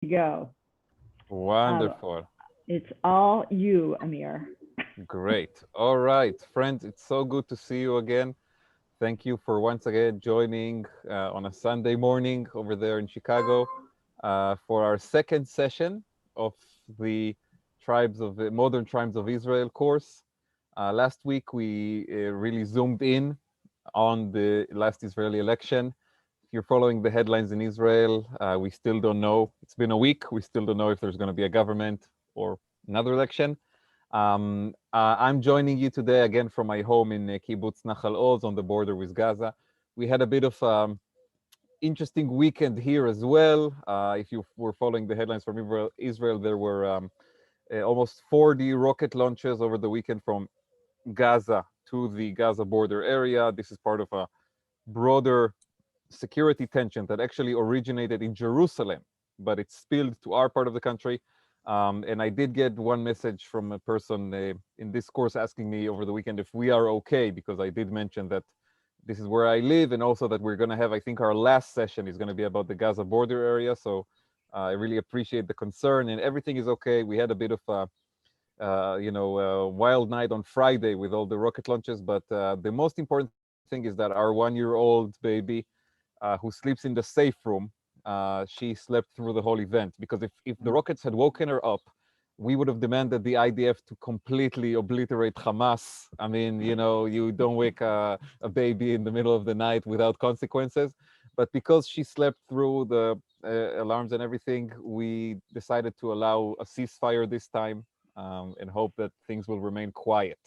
go. Um, Wonderful. it's all you, Amir. Great. All right, friends, it's so good to see you again. Thank you for once again joining on a Sunday morning over there in Chicago for our second session of the Modern Tribes of Israel course. Last week, we really zoomed in on the last Israeli election. If you're following the headlines in Israel, we still don't know. It's been a week. We still don't know if there's going to be a government or another election. I'm joining you today again from my home in Kibbutz Nachal Oz on the border with Gaza. We had a bit of interesting weekend here as well. If you were following the headlines from Israel, there were almost 40 rocket launches over the weekend from Gaza to the Gaza border area. This is part of a broader security tension that actually originated in Jerusalem, but it spilled to our part of the country. And I did get one message from a person in this course asking me over the weekend if we are okay, because I did mention that this is where I live, and also that we're going to have, I think our last session is going to be about the Gaza border area. So I really appreciate the concern, and everything is okay. We had a bit of a wild night on Friday with all the rocket launches, but the most important thing is that our 1-year-old baby who sleeps in the safe room, she slept through the whole event, because if the rockets had woken her up, we would have demanded the IDF to completely obliterate Hamas. I mean, you don't wake a baby in the middle of the night without consequences. But because she slept through the alarms and everything, we decided to allow a ceasefire this time, and hope that things will remain quiet.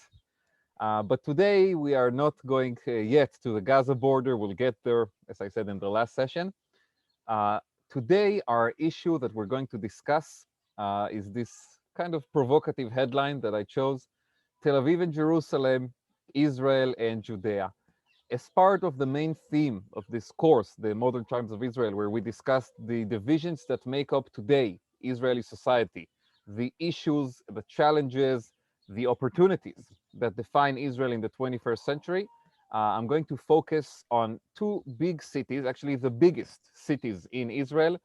But today we are not going yet to the Gaza border. We'll get there, as I said in the last session. Uh, Today, our issue that we're going to discuss is this kind of provocative headline that I chose: Tel Aviv and Jerusalem, Israel and Judea. As part of the main theme of this course, the Modern Tribes of Israel, where we discussed the divisions that make up today Israeli society, the issues, the challenges, the opportunities that define Israel in the 21st century, I'm going to focus on two big cities, actually the biggest cities in Israel,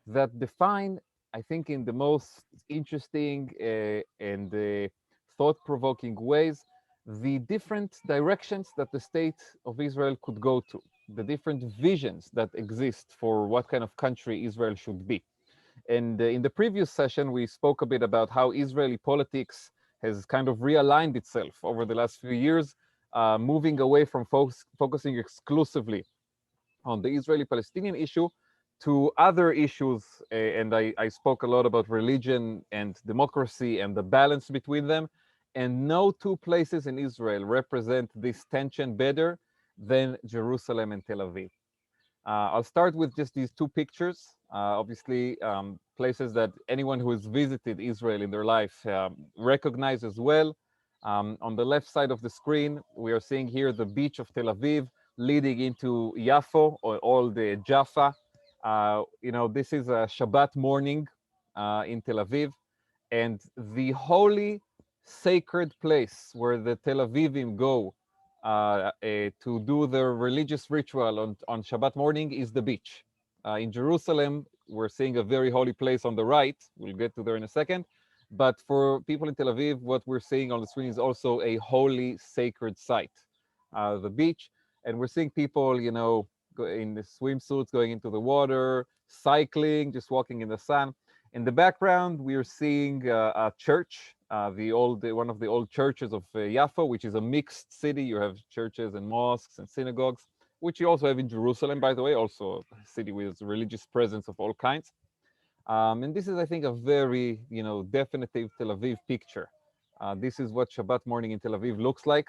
that define, I think, in the most interesting and thought-provoking ways, the different directions that the state of Israel could go to, the different visions that exist for what kind of country Israel should be. And in the previous session, we spoke a bit about how Israeli politics has kind of realigned itself over the last few years, moving away from focusing exclusively on the Israeli-Palestinian issue to other issues. And I spoke a lot about religion and democracy and the balance between them. And no two places in Israel represent this tension better than Jerusalem and Tel Aviv. I'll start with just these two pictures. Obviously, places that anyone who has visited Israel in their life recognize as well. On the left side of the screen, we are seeing here the beach of Tel Aviv leading into Yafo, or the Jaffa. This is a Shabbat morning in Tel Aviv, and the holy sacred place where the Tel Avivim go to do their religious ritual on Shabbat morning is the beach. In Jerusalem, we're seeing a very holy place on the right. We'll get to there in a second. But for people in Tel Aviv, what we're seeing on the screen is also a holy sacred site, the beach. And we're seeing people, in the swimsuits going into the water, cycling, just walking in the sun. In the background, we are seeing a church, one of the old churches of Yafo, which is a mixed city. You have churches and mosques and synagogues, which you also have in Jerusalem, by the way, also a city with religious presence of all kinds. And this is, I think, a very, definitive Tel Aviv picture. This is what Shabbat morning in Tel Aviv looks like.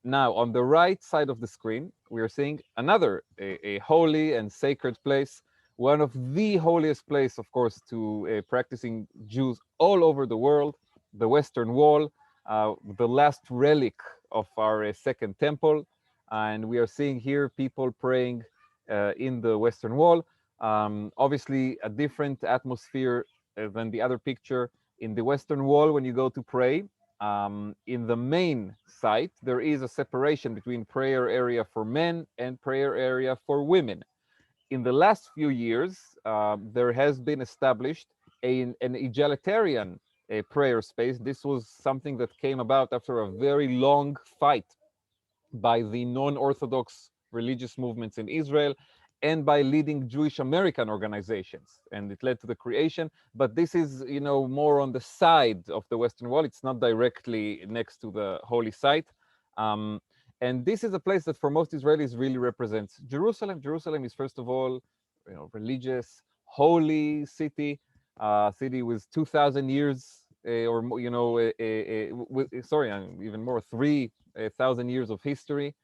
Now, on the right side of the screen, we are seeing another, a holy and sacred place, one of the holiest place, of course, to practicing Jews all over the world, the Western Wall, the last relic of our second temple. And we are seeing here people praying in the Western Wall. Obviously, a different atmosphere than the other picture. In the Western Wall, when you go to pray, in the main site, there is a separation between prayer area for men and prayer area for women. in the last few years, there has been established an egalitarian prayer space. This was something that came about after a very long fight by the non-Orthodox religious movements in Israel and by leading Jewish American organizations. And it led to the creation, but this is, more on the side of the Western Wall. It's not directly next to the holy site. And this is a place that for most Israelis really represents Jerusalem. Jerusalem is, first of all, religious, holy city, city with 2,000 years or more, sorry, even more, 3,000 years of history.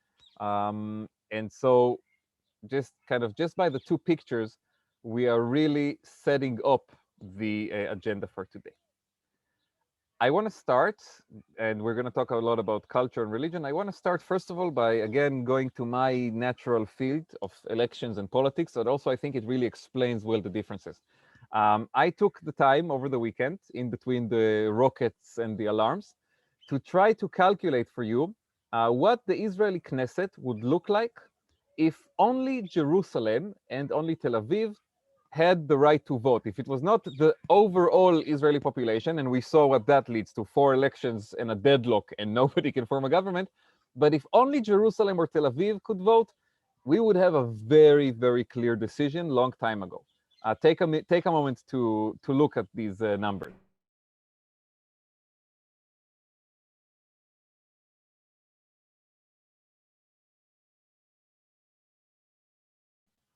And so just by the two pictures, we are really setting up the agenda for today. I want to start, and we're going to talk a lot about culture and religion. I want to start, first of all, by, again, going to my natural field of elections and politics, but also I think it really explains well the differences. I took the time over the weekend, in between the rockets and the alarms, to try to calculate for you what the Israeli Knesset would look like if only Jerusalem and only Tel Aviv had the right to vote. If it was not the overall Israeli population, and we saw what that leads to, 4 elections and a deadlock and nobody can form a government, but if only Jerusalem or Tel Aviv could vote, we would have a very, very clear decision long time ago. Take a moment to look at these numbers.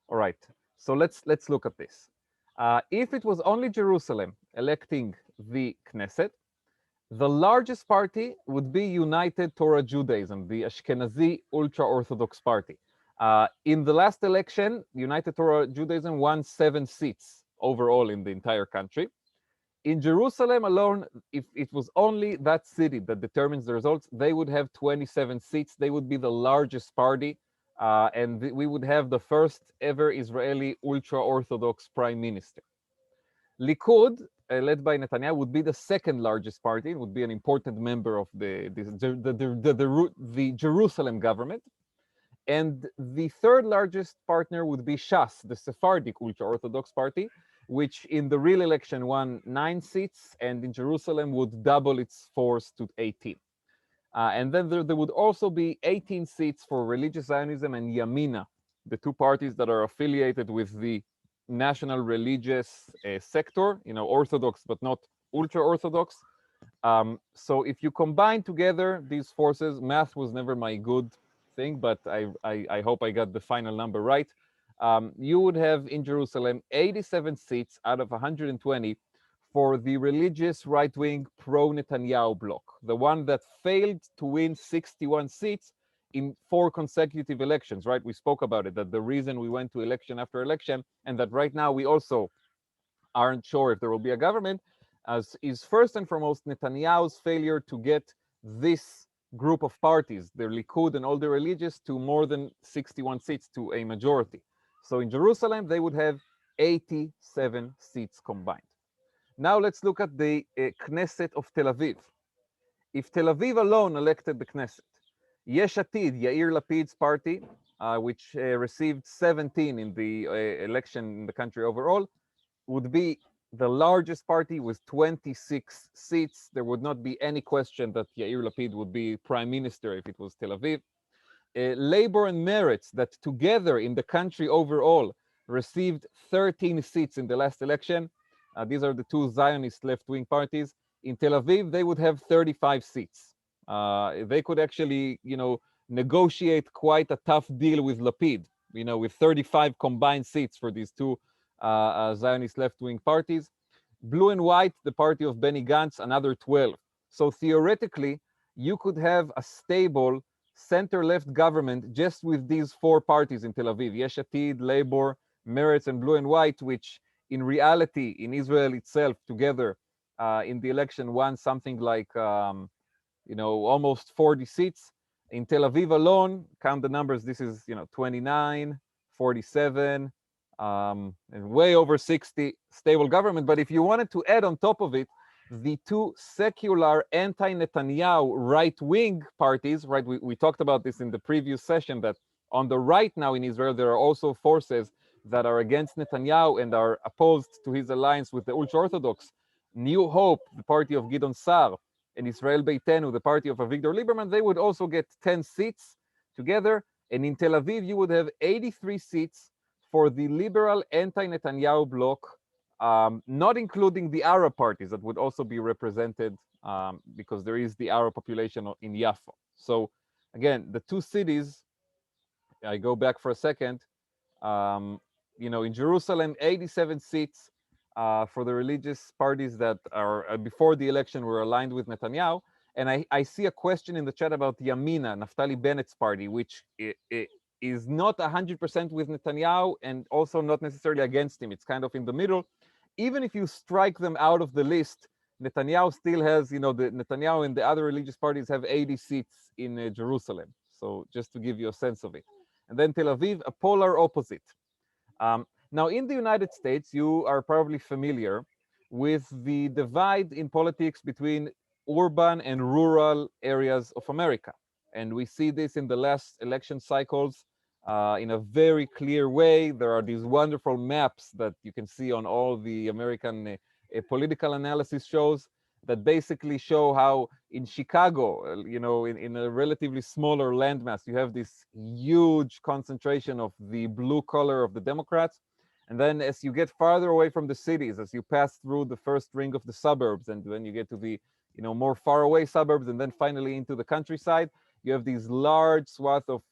All right, so let's look at this. If it was only Jerusalem electing the Knesset, the largest party would be United Torah Judaism, the Ashkenazi ultra-Orthodox party. In the last election, United Torah Judaism won 7 seats overall in the entire country. In Jerusalem alone, if it was only that city that determines the results, they would have 27 seats. They would be the largest party, and we would have the first ever Israeli ultra-Orthodox prime minister. Likud, led by Netanyahu, would be the second largest party. It would be an important member of the Jerusalem government. And the third largest partner would be Shas, the Sephardic ultra-Orthodox party, which in the real election won 9 seats, and in Jerusalem would double its force to 18. And then there would also be 18 seats for religious Zionism and Yamina, the two parties that are affiliated with the national religious sector, Orthodox but not ultra-Orthodox. So if you combine together these forces, math was never my good thing, but I hope I got the final number right. You would have in Jerusalem 87 seats out of 120 for the religious right-wing pro-Netanyahu bloc, the one that failed to win 61 seats in 4 consecutive elections, right? We spoke about it, that the reason we went to election after election, and that right now we also aren't sure if there will be a government, is first and foremost Netanyahu's failure to get this group of parties, the Likud and all the religious, to more than 61 seats, to a majority. So in Jerusalem, they would have 87 seats combined. Now let's look at the Knesset of Tel Aviv. If Tel Aviv alone elected the Knesset, Yesh Atid, Yair Lapid's party, which received 17 in the election in the country overall, would be the largest party with 26 seats. There would not be any question that Yair Lapid would be prime minister if it was Tel Aviv. Labor and Meretz, that together in the country overall received 13 seats in the last election. These are the two Zionist left-wing parties. In Tel Aviv, they would have 35 seats. They could actually, negotiate quite a tough deal with Lapid, with 35 combined seats for these two Zionist left-wing parties. Blue and White, the party of Benny Gantz, another 12. So theoretically, you could have a stable center-left government just with these 4 parties in Tel Aviv, Yesh Atid, Labor, Meretz, and Blue and White, which in reality, in Israel itself, together in the election won something like, almost 40 seats. In Tel Aviv alone, count the numbers, this is, 29, 47, and way over 60 stable government. But if you wanted to add on top of it, the 2 secular anti-Netanyahu right-wing parties, right? We talked about this in the previous session, that on the right now in Israel, there are also forces that are against Netanyahu and are opposed to his alliance with the ultra-Orthodox, New Hope, the party of Gideon Sa'ar, and Israel Beitenu, the party of Avigdor Lieberman, they would also get 10 seats together. And in Tel Aviv, you would have 83 seats for the liberal anti-Netanyahu bloc, not including the Arab parties that would also be represented because there is the Arab population in Yaffo. So again, the two cities, I go back for a second, in Jerusalem, 87 seats for the religious parties that are before the election were aligned with Netanyahu. And I see a question in the chat about Yamina, Naftali Bennett's party, which is not 100% with Netanyahu and also not necessarily against him. It's kind of in the middle. Even if you strike them out of the list, Netanyahu still has, Netanyahu and the other religious parties have 80 seats in Jerusalem. So just to give you a sense of it. And then Tel Aviv, a polar opposite. Now, in the United States, you are probably familiar with the divide in politics between urban and rural areas of America. And we see this in the last election cycles in a very clear way. There are these wonderful maps that you can see on all the American political analysis shows that basically show how in Chicago, in a relatively smaller landmass, you have this huge concentration of the blue color of the Democrats. And then as you get farther away from the cities, as you pass through the first ring of the suburbs, and then you get to the more far away suburbs, and then finally into the countryside, you have these large swath of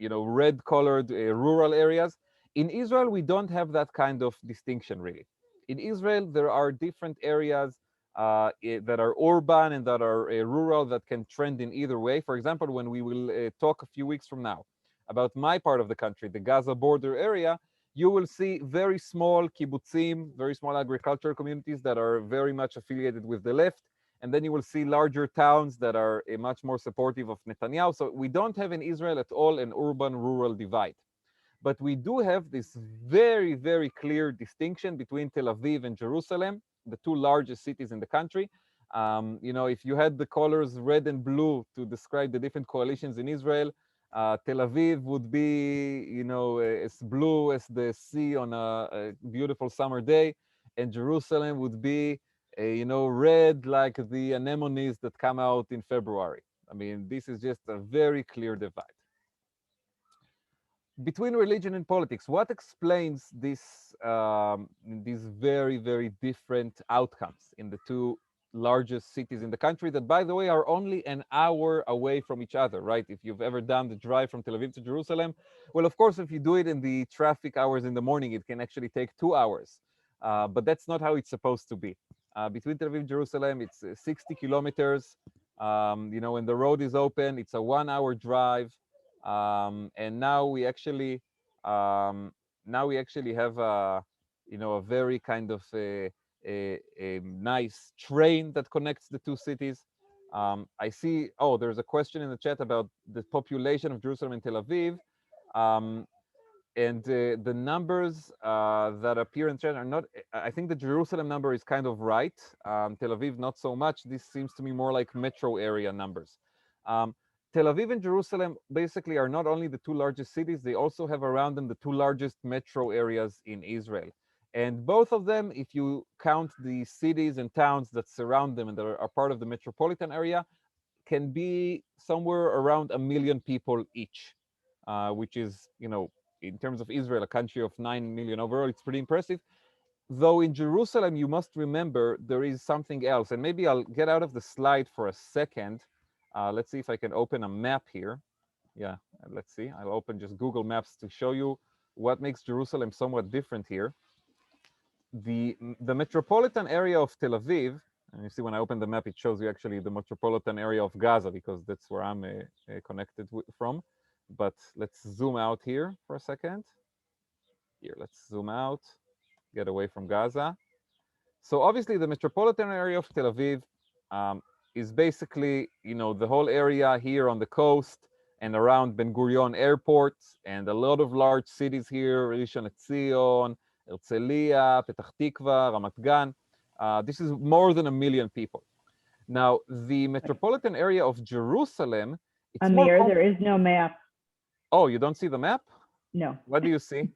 red colored rural areas. In Israel, we don't have that kind of distinction really. In Israel, there are different areas that are urban and that are rural that can trend in either way. For example, when we will talk a few weeks from now about my part of the country, the Gaza border area, you will see very small kibbutzim, very small agricultural communities that are very much affiliated with the left. And then you will see larger towns that are much more supportive of Netanyahu. So we don't have in Israel at all an urban-rural divide. But we do have this very, very clear distinction between Tel Aviv and Jerusalem, the two largest cities in the country. If you had the colors red and blue to describe the different coalitions in Israel, Tel Aviv would be, as blue as the sea on a beautiful summer day, and Jerusalem would be, red like the anemones that come out in February. I mean, this is just a very clear divide. Between religion and politics, what explains these very, very different outcomes in the two largest cities in the country that, by the way, are only an hour away from each other, right? If you've ever done the drive from Tel Aviv to Jerusalem, well, of course, if you do it in the traffic hours in the morning, it can actually take 2 hours. But that's not how it's supposed to be. Between Tel Aviv and Jerusalem, it's 60 kilometers. When the road is open, it's a 1-hour drive. And now we actually have a very kind of a nice train that connects the two cities. I see, there's a question in the chat about the population of Jerusalem and Tel Aviv. And the numbers that appear in the chat are not, I think the Jerusalem number is kind of right. Tel Aviv, not so much. This seems to me more like metro area numbers. Tel Aviv and Jerusalem basically are not only the two largest cities, they also have around them the two largest metro areas in Israel. And both of them, if you count the cities and towns that surround them and that are part of the metropolitan area, can be somewhere around 1 million people each, which is, in terms of Israel, a country of 9 million overall, it's pretty impressive. Though in Jerusalem, you must remember there is something else. And maybe I'll get out of the slide for a second. Let's see if I can open a map here. Yeah, let's see. I'll open just Google Maps to show you what makes Jerusalem somewhat different here. The metropolitan area of Tel Aviv, and you see when I open the map, it shows you actually the metropolitan area of Gaza, because that's where I'm connected from. But let's zoom out here for a second. Here, let's zoom out, get away from Gaza. So obviously the metropolitan area of Tel Aviv is basically, the whole area here on the coast and around Ben Gurion Airport, and a lot of large cities here, Rishon LeZion, Herzliya, Petach Tikva, Ramat Gan. This is more than 1 million people. Now, the metropolitan area of Jerusalem, it's Amir, there is no map. Oh, you don't see the map? No. What do you see?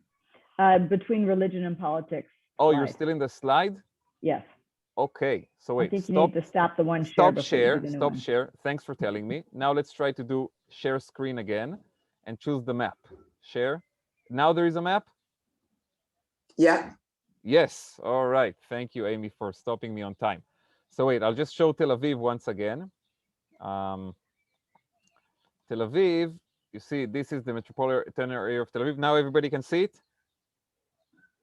Between religion and politics. Oh, you're slide. still in the slide? Yes. Okay, so I wait, think you stop. need to stop the one share Stop before you share, do the new stop one. share. Thanks for telling me. Now let's try to do share screen again and choose the map. Share. Now there is a map? Yeah. Yes, all right. Thank you, Amy, for stopping me on time. So wait, I'll just show Tel Aviv once again. Tel Aviv, you see, this is the metropolitan area of Tel Aviv. Now everybody can see it?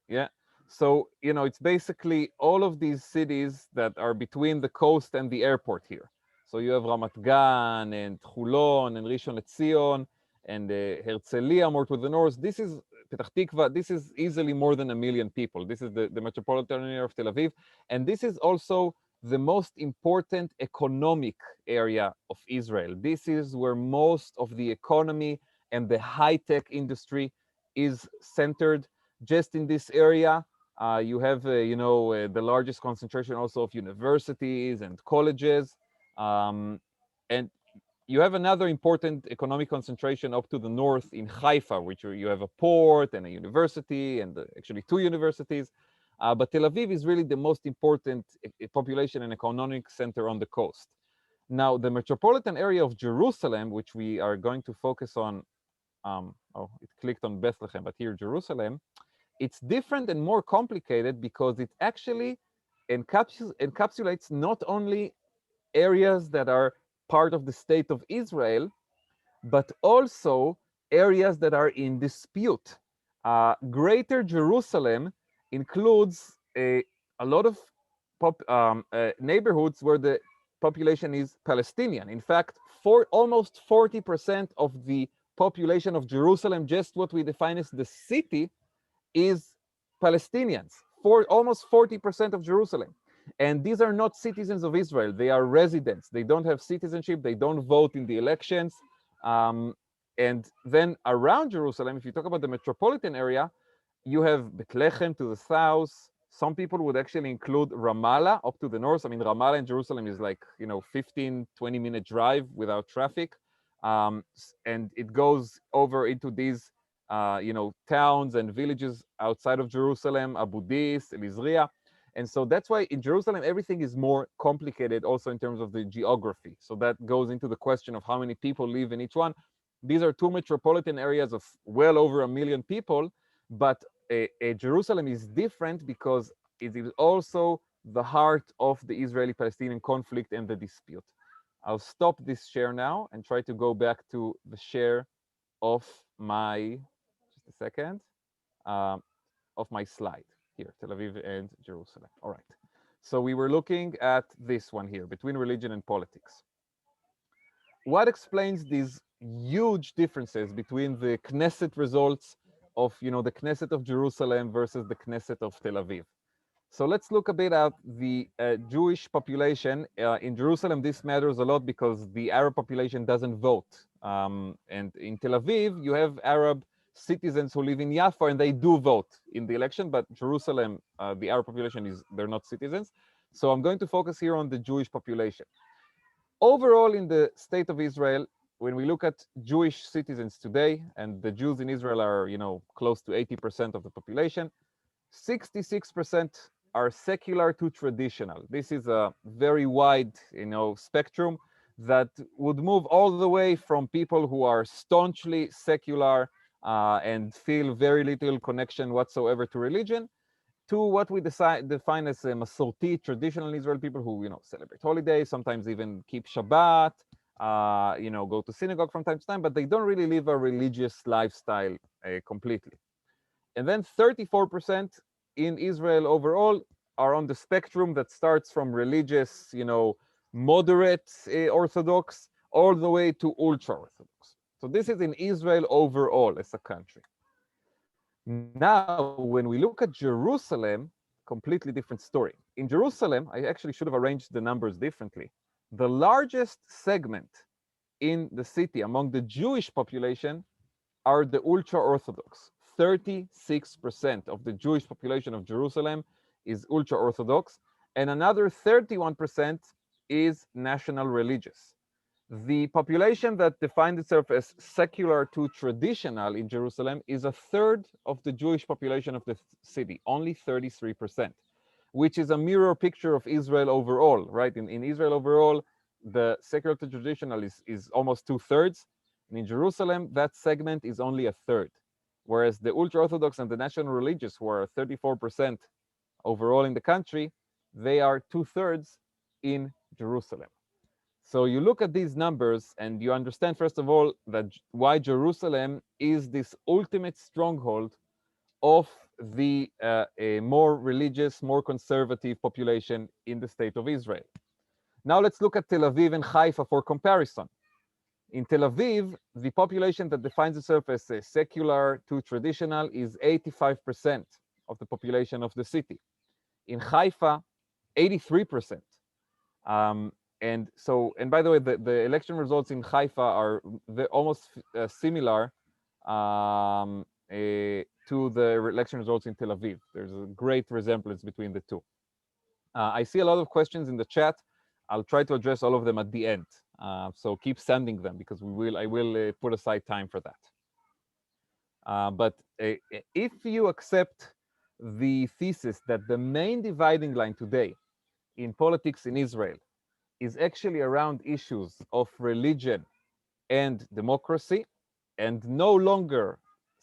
Yeah. So, you know, it's basically all of these cities that are between the coast and the airport here. So you have Ramat Gan and Chulon and Rishon LeZion and Herzliya more to the north. This is Petach Tikva. This is easily more than 1 million people. This is the metropolitan area of Tel Aviv. And this is also the most important economic area of Israel. This is where most of the economy and the high-tech industry is centered. Just in this area, you have, the largest concentration also of universities and colleges. And you have another important economic concentration up to the north in Haifa, which you have a port and a university and actually 2 universities. But Tel Aviv is really the most important population and economic center on the coast. Now, the metropolitan area of Jerusalem, which we are going to focus on, it clicked on Bethlehem, but here Jerusalem, it's different and more complicated because it actually encapsulates not only areas that are part of the state of Israel, but also areas that are in dispute. Greater Jerusalem includes a lot of neighborhoods where the population is Palestinian. In fact, almost 40% of the population of Jerusalem, just what we define as the city, is Palestinians, almost 40% of Jerusalem. And these are not citizens of Israel. They are residents. They don't have citizenship. They don't vote in the elections. And then around Jerusalem, if you talk about the metropolitan area, you have Bethlehem to the south. Some people would actually include Ramallah up to the north. I mean, Ramallah and Jerusalem is like, 15, 20-minute drive without traffic. And it goes over into these towns and villages outside of Jerusalem, Abu Dis, Elizria. And so that's why in Jerusalem, everything is more complicated also in terms of the geography. So that goes into the question of how many people live in each one. These are 2 metropolitan areas of well over 1 million people, but Jerusalem is different because it is also the heart of the Israeli-Palestinian conflict and the dispute. I'll stop this share now and try to go back to the share of my, just a second, of my slide here, Tel Aviv and Jerusalem. All right. So we were looking at this one here, between religion and politics. What explains these huge differences between the Knesset results of, the Knesset of Jerusalem versus the Knesset of Tel Aviv? So let's look a bit at the Jewish population. In Jerusalem, this matters a lot because the Arab population doesn't vote. And in Tel Aviv, you have Arab citizens who live in Yafa and they do vote in the election, but Jerusalem, the Arab population, they're not citizens. So I'm going to focus here on the Jewish population. Overall, in the state of Israel, when we look at Jewish citizens today, and the Jews in Israel are, close to 80% of the population, 66% are secular to traditional. This is a very wide, spectrum that would move all the way from people who are staunchly secular and feel very little connection whatsoever to religion, to what we define as Masorti, traditional Israel people who, celebrate holidays, sometimes even keep Shabbat, go to synagogue from time to time, but they don't really live a religious lifestyle completely. And then 34% in Israel overall are on the spectrum that starts from religious, moderate Orthodox, all the way to ultra-Orthodox. So this is in Israel overall as a country. Now, when we look at Jerusalem, completely different story. In Jerusalem, I actually should have arranged the numbers differently. The largest segment in the city among the Jewish population are the ultra-Orthodox. 36% of the Jewish population of Jerusalem is ultra-Orthodox, and another 31% is national religious. The population that defines itself as secular to traditional in Jerusalem is a third of the Jewish population of the city, only 33%, which is a mirror picture of Israel overall, right? In Israel overall, the secular to traditional is almost 2/3. And in Jerusalem, that segment is only a third. Whereas the ultra-Orthodox and the national religious, who are 34% overall in the country, they are 2/3 in Jerusalem. So you look at these numbers and you understand, first of all, that why Jerusalem is this ultimate stronghold of the a more religious, more conservative population in the state of Israel. Now let's look at Tel Aviv and Haifa for comparison. In Tel Aviv, the population that defines itself as secular to traditional is 85% of the population of the city. In Haifa, 83%. And by the way, the election results in Haifa are almost similar to the election results in Tel Aviv. There's a great resemblance between the two. I see a lot of questions in the chat. I'll try to address all of them at the end. So keep sending them because I will put aside time for that. But if you accept the thesis that the main dividing line today in politics in Israel is actually around issues of religion and democracy, and no longer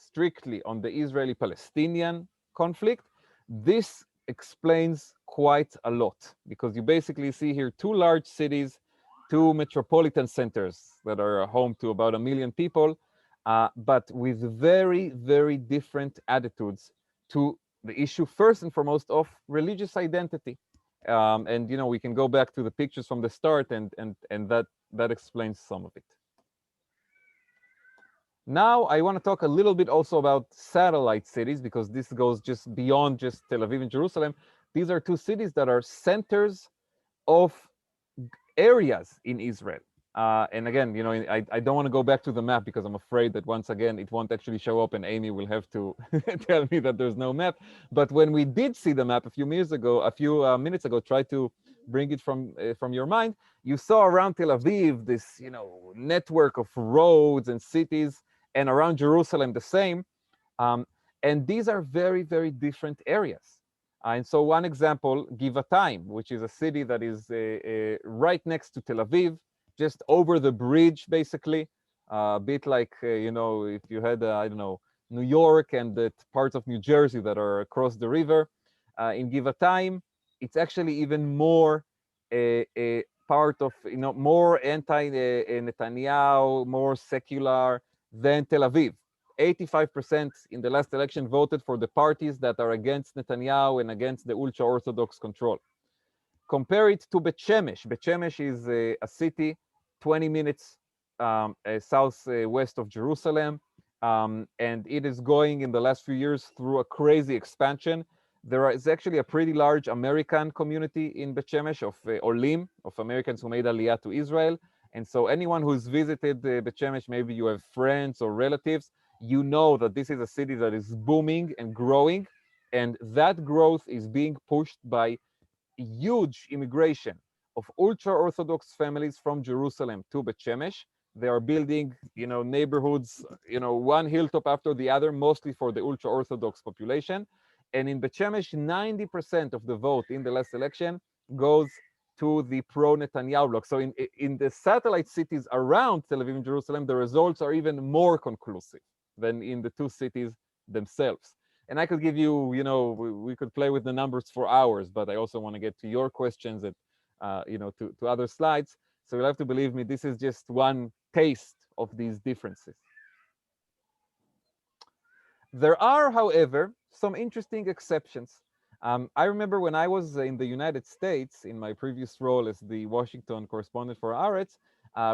strictly on the Israeli-Palestinian conflict, this explains quite a lot, because you basically see here two large cities, two metropolitan centers that are home to about 1 million people, but with very, very different attitudes to the issue, first and foremost, of religious identity. And we can go back to the pictures from the start, and that explains some of it. Now I want to talk a little bit also about satellite cities, because this goes just beyond just Tel Aviv and Jerusalem. These are two cities that are centers of areas in Israel. And again, I don't want to go back to the map because I'm afraid that once again it won't actually show up and Amy will have to tell me that there's no map. But when we did see the map a few minutes ago, try to bring it from your mind, you saw around Tel Aviv this network of roads and cities, and around Jerusalem the same. And these are very, very different areas. And so one example, Givatayim, which is a city that is right next to Tel Aviv, just over the bridge, basically, a bit like, if you had, I don't know, New York and the parts of New Jersey that are across the river. In Givatayim, it's actually even more a part of, more anti-Netanyahu, more secular than Tel Aviv. 85% in the last election voted for the parties that are against Netanyahu and against the ultra-Orthodox control. Compare it to Bet Shemesh. Bet Shemesh is a city 20 minutes southwest of Jerusalem, and it is going in the last few years through a crazy expansion. There is actually a pretty large American community in Bet Shemesh of Olim, of Americans who made Aliyah to Israel. And so anyone who's visited Bet Shemesh, maybe you have friends or relatives, you know that this is a city that is booming and growing, and that growth is being pushed by huge immigration of ultra-Orthodox families from Jerusalem to Bet Shemesh. They are building, neighborhoods, one hilltop after the other, mostly for the ultra-Orthodox population. And in Bet Shemesh, 90% of the vote in the last election goes to the pro-Netanyahu bloc. So in the satellite cities around Tel Aviv and Jerusalem, the results are even more conclusive than in the two cities themselves. And I could give you, we could play with the numbers for hours, but I also want to get to your questions and, to other slides. So you'll have to believe me, this is just one taste of these differences. There are, however, some interesting exceptions. I remember when I was in the United States, in my previous role as the Washington correspondent for Haaretz,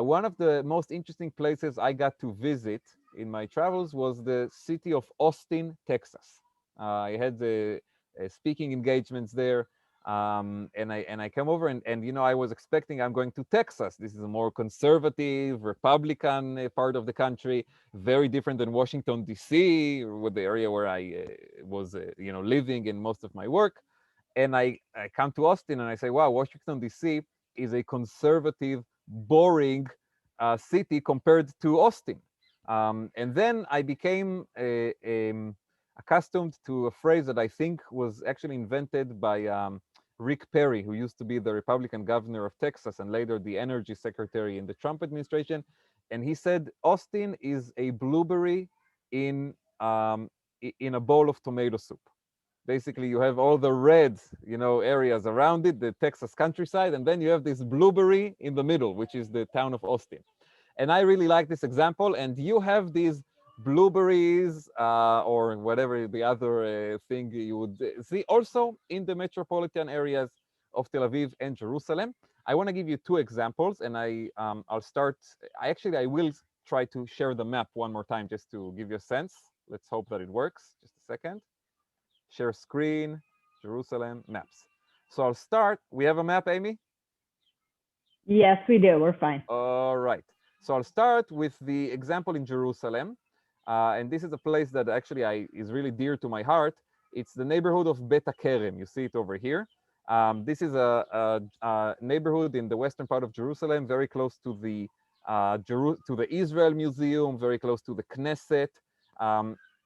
one of the most interesting places I got to visit in my travels was the city of Austin, Texas. I had the speaking engagements there, and I came over and I was expecting I'm going to Texas. This is a more conservative, Republican part of the country, very different than Washington, D.C., with the area where I was, living in most of my work. And I come to Austin and I say, wow, Washington, D.C. is a conservative, boring, city compared to Austin. And then I became accustomed to a phrase that I think was actually invented by Rick Perry, who used to be the Republican governor of Texas and later the energy secretary in the Trump administration. And he said, Austin is a blueberry in a bowl of tomato soup. Basically, you have all the red, areas around it, the Texas countryside, and then you have this blueberry in the middle, which is the town of Austin. And I really like this example. And you have these blueberries or whatever the other thing you would see also in the metropolitan areas of Tel Aviv and Jerusalem. I want to give you two examples, and I'll start. I will try to share the map one more time just to give you a sense. Let's hope that it works. Just a second. Share screen, Jerusalem maps. So I'll start. We have a map, Amy? Yes, we do. We're fine. All right. So I'll start with the example in Jerusalem. And this is a place that actually is really dear to my heart. It's the neighborhood of Bet HaKerem. You see it over here. This is a neighborhood in the western part of Jerusalem, very close to the Israel Museum, very close to the Knesset.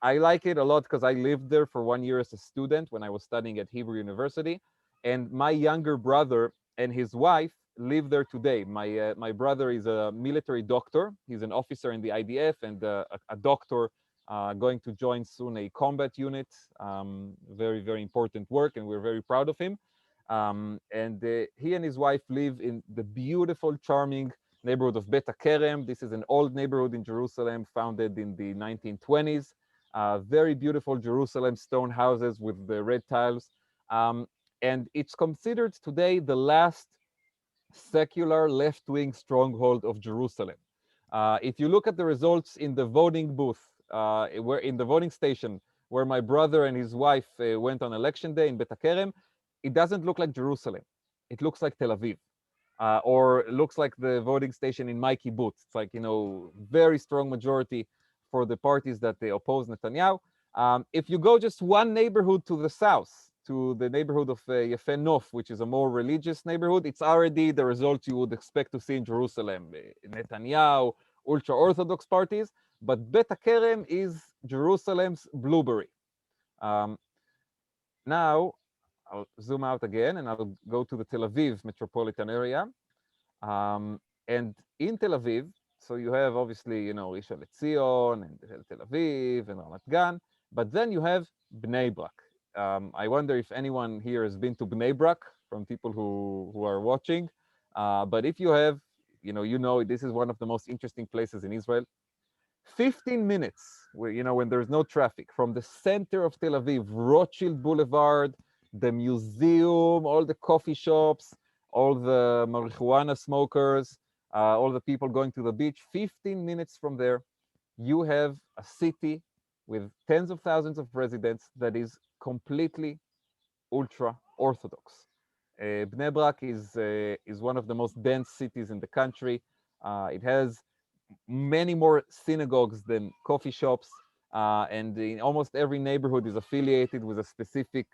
I like it a lot because I lived there for 1 year as a student when I was studying at Hebrew University. And my younger brother and his wife live there today. My brother is a military doctor. He's an officer in the IDF and a doctor going to join soon a combat unit. Very, very important work, and we're very proud of him. He and his wife live in the beautiful, charming neighborhood of Bet HaKerem. This is an old neighborhood in Jerusalem, founded in the 1920s. Very beautiful Jerusalem stone houses with the red tiles. And it's considered today the last secular left-wing stronghold of Jerusalem. If you look at the results in the voting booth, where in the voting station where my brother and his wife went on election day in Bet HaKerem, it doesn't look like Jerusalem. It looks like Tel Aviv. Or looks like the voting station in my kibbutz. It's like, very strong majority for the parties that they oppose Netanyahu. If you go just one neighborhood to the south, to the neighborhood of Yefe Nof, which is a more religious neighborhood, it's already the result you would expect to see in Jerusalem. Netanyahu, ultra-Orthodox parties, but Bet HaKerem is Jerusalem's blueberry. Now, I'll zoom out again and I'll go to the Tel Aviv metropolitan area. And in Tel Aviv, so you have obviously, Rishon LeZion and Tel Aviv and Ramat Gan, but then you have Bnei Brak. I wonder if anyone here has been to Bnei Brak from people who are watching. But if you have, this is one of the most interesting places in Israel. 15 minutes, when there's no traffic, from the center of Tel Aviv, Rothschild Boulevard, the museum, all the coffee shops, all the marijuana smokers, all the people going to the beach, 15 minutes from there, you have a city with tens of thousands of residents that is completely ultra-Orthodox. Bnei Brak is one of the most dense cities in the country. It has many more synagogues than coffee shops, and in almost every neighborhood is affiliated with a specific,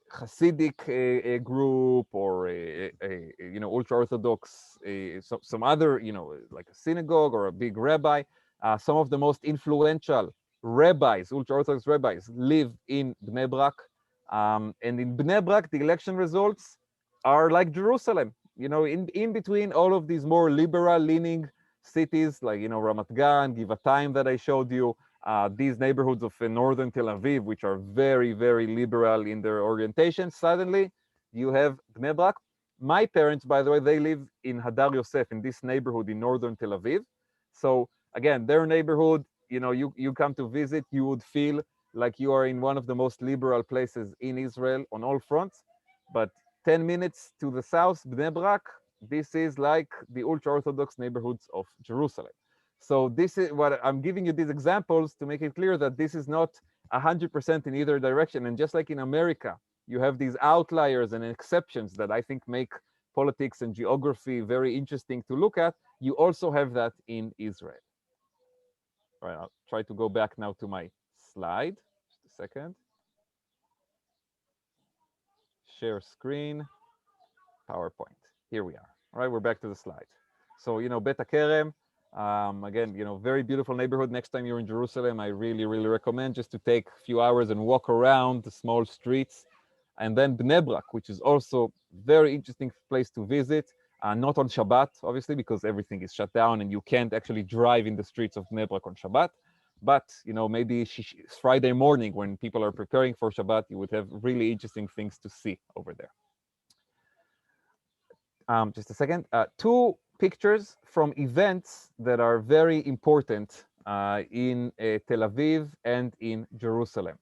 Hasidic group or ultra-Orthodox, some other, like a synagogue or a big rabbi. Some of the most influential rabbis, ultra-Orthodox rabbis, live in Bnei Brak. And in Bnei Brak, the election results are like Jerusalem. In between all of these more liberal-leaning cities, like, Ramat Gan, Givatayim that I showed you, these neighborhoods of northern Tel Aviv, which are very, very liberal in their orientation, suddenly you have Bnei Brak. My parents, by the way, they live in Hadar Yosef, in this neighborhood in northern Tel Aviv. So again, their neighborhood, you come to visit, you would feel like you are in one of the most liberal places in Israel on all fronts. But 10 minutes to the south, Bnei Brak, this is like the ultra-Orthodox neighborhoods of Jerusalem. So this is what I'm giving you these examples to make it clear that this is not 100% in either direction. And just like in America, you have these outliers and exceptions that I think make politics and geography very interesting to look at. You also have that in Israel. All right, I'll try to go back now to my slide. Just a second. Share screen, PowerPoint. Here we are. All right, we're back to the slide. So, Bet HaKerem, again, very beautiful neighborhood. Next time you're in Jerusalem, I really, really recommend just to take a few hours and walk around the small streets. And then Bnei Brak, which is also very interesting place to visit. Not on Shabbat, obviously, because everything is shut down and you can't actually drive in the streets of Bnei Brak on Shabbat. But, maybe Friday morning when people are preparing for Shabbat, you would have really interesting things to see over there. Just a second. Two pictures from events that are very important in Tel Aviv and in Jerusalem.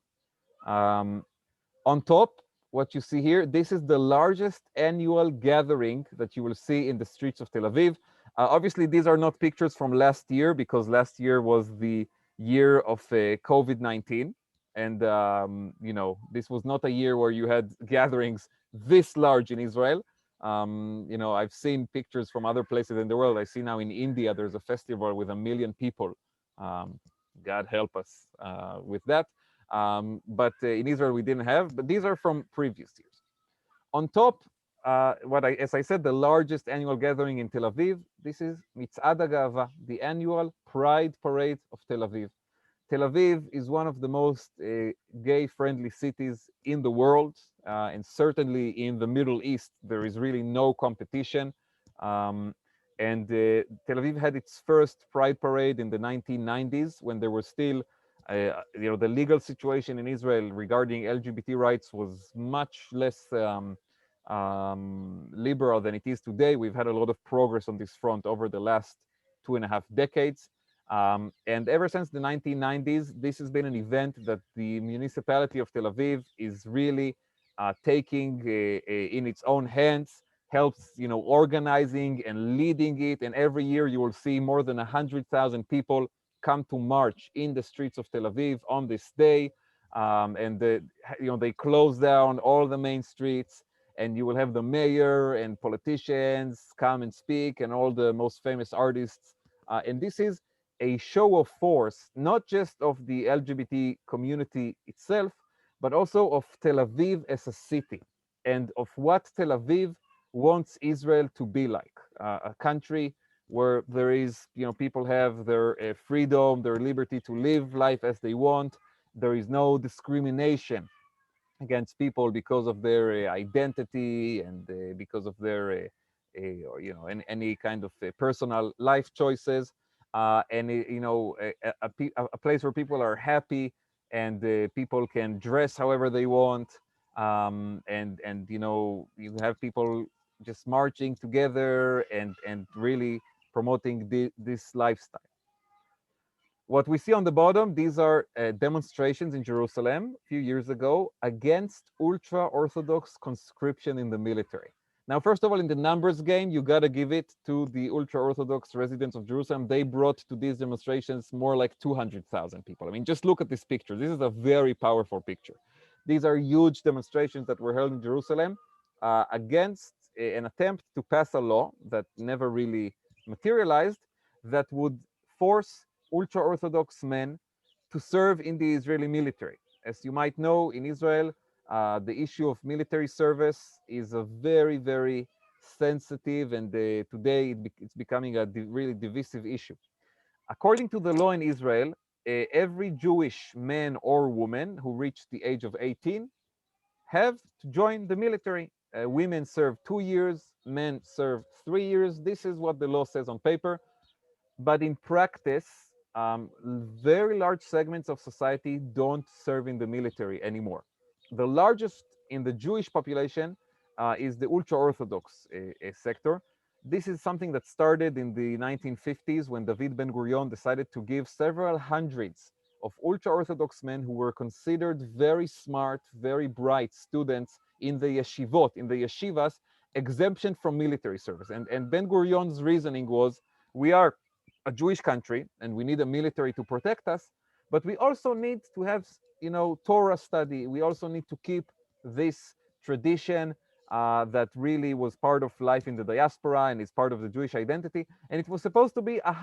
On top, what you see here, this is the largest annual gathering that you will see in the streets of Tel Aviv. Obviously, these are not pictures from last year because last year was the year of COVID-19. And, this was not a year where you had gatherings this large in Israel. I've seen pictures from other places in the world. I see now in India, there's a festival with 1 million people. God help us with that. But in Israel, we didn't have, but these are from previous years. On top, as I said, the largest annual gathering in Tel Aviv, this is Mitzad HaGa'ava, the annual Pride Parade of Tel Aviv. Tel Aviv is one of the most gay-friendly cities in the world, and certainly in the Middle East, there is really no competition. And Tel Aviv had its first Pride Parade in the 1990s when there were still, the legal situation in Israel regarding LGBT rights was much less liberal than it is today. We've had a lot of progress on this front over the last 2.5 decades. And ever since the 1990s, this has been an event that the municipality of Tel Aviv is really taking in its own hands, helps, organizing and leading it. And every year you will see more than 100,000 people come to march in the streets of Tel Aviv on this day. And they close down all the main streets, and you will have the mayor and politicians come and speak, and all the most famous artists. And this is a show of force, not just of the LGBT community itself, but also of Tel Aviv as a city, and of what Tel Aviv wants Israel to be like, a country where there is, people have their freedom, their liberty to live life as they want. There is no discrimination against people because of their identity and because of their, any kind of personal life choices. And a place where people are happy and people can dress however they want, and you have people just marching together and really promoting this lifestyle. What we see on the bottom, these are demonstrations in Jerusalem a few years ago against ultra-Orthodox conscription in the military. Now, first of all, in the numbers game, you got to give it to the ultra-Orthodox residents of Jerusalem. They brought to these demonstrations more like 200,000 people. I mean, just look at this picture. This is a very powerful picture. These are huge demonstrations that were held in Jerusalem against an attempt to pass a law that never really materialized, that would force ultra-Orthodox men to serve in the Israeli military. As you might know, in Israel, the issue of military service is a very, very sensitive, and today it's becoming a really divisive issue. According to the law in Israel, every Jewish man or woman who reached the age of 18 have to join the military. Women serve 2 years, men serve 3 years. This is what the law says on paper. But in practice, very large segments of society don't serve in the military anymore. The largest in the Jewish population is the ultra-Orthodox sector. This is something that started in the 1950s when David Ben-Gurion decided to give several hundreds of ultra-Orthodox men who were considered very smart, very bright students in the yeshivot, in the yeshivas, exemption from military service. And Ben-Gurion's reasoning was, we are a Jewish country and we need a military to protect us, but we also need to have, Torah study. We also need to keep this tradition that really was part of life in the diaspora and is part of the Jewish identity. And it was supposed to be a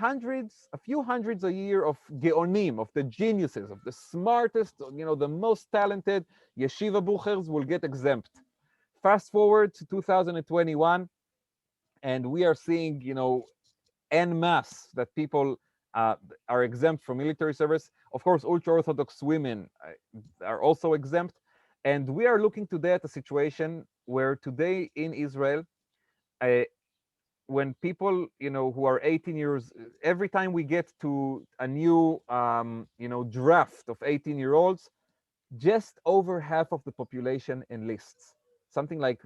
few hundreds a year of geonim, of the geniuses, of the smartest, the most talented yeshiva buchers will get exempt. Fast forward to 2021, And we are seeing, en masse that people are exempt from military service. Of course, ultra-Orthodox women are also exempt. And we are looking today at a situation where today in Israel, when people, who are 18 years, every time we get to a new, draft of 18-year-olds, just over half of the population enlists. Something like